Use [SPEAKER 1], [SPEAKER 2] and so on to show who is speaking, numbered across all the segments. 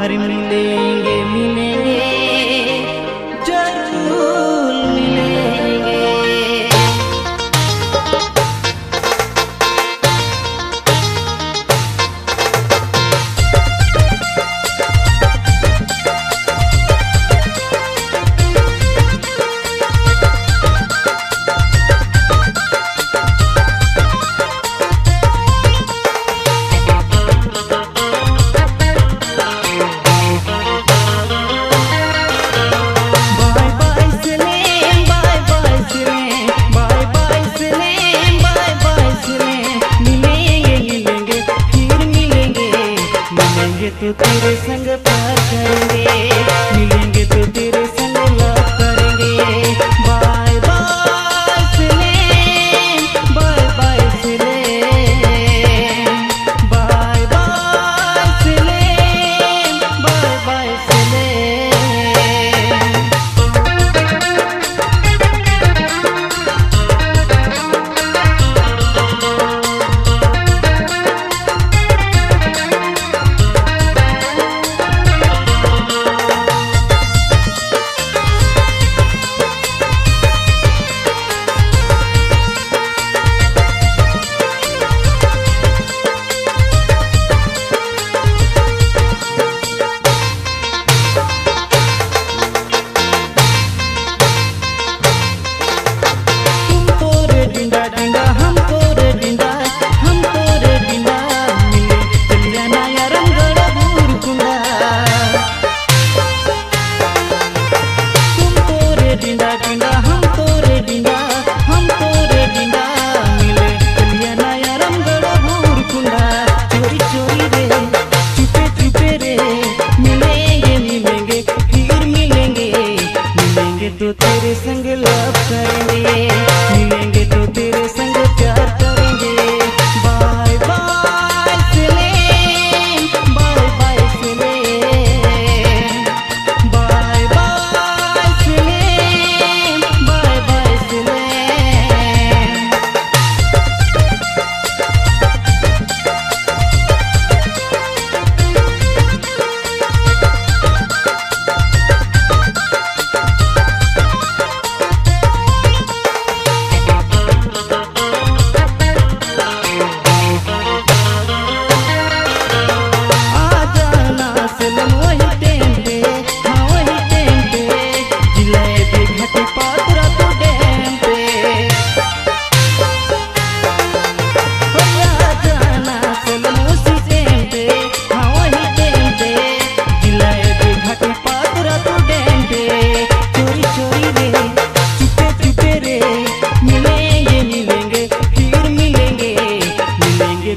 [SPEAKER 1] अरे मिलेंगे मिलेंगे जरूर मिलेंगे। तो तेरे संग प्यार करेंगे, मिलेंगे तो तेरे संग लव करेंगे। बाय बाय सिलेन, बाय बाय सिलेन, बाय बाय सिलेन, बाय बाय सिलेन। तो तेरे संग लव करेंगे, मिलेंगे तो तेरे संग प्यार करेंगे। बाय बाय सिलेन, बाय बाय सिलेन, बाय बाय सिलेन, बाय बाय सिलेन।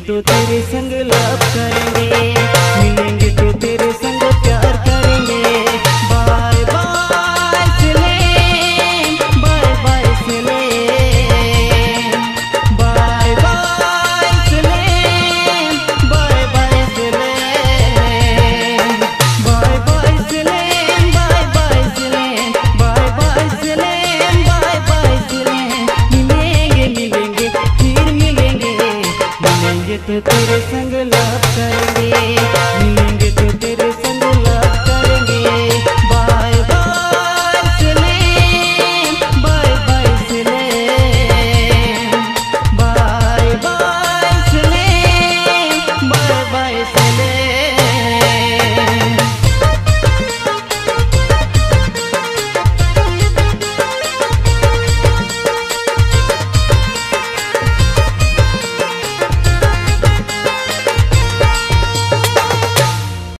[SPEAKER 1] तो तेरे संग लव करेंगे, मिलेंगे तो तेरे संग प्यार करेंगे। बाय बाय सिलेन, बाय बाय सिलेन, बाय बाय सिलेन, बाय बाय सिलेन, बाय बाय सिलेन, बाय बाय सिलेन, बाय बाय सिलेन, बाय बाय सिलेन। मिलेंगे मिलेंगे फिर मिलेंगे, मिलेंगे तो तेरे संग लव करेंगे, मिलेंगे तो तेरे संग लव करेंगे। बाय बाय सिलेन, बाय बाय सिलेन, बाय बाय सिलेन, बाय बाय सिलेन।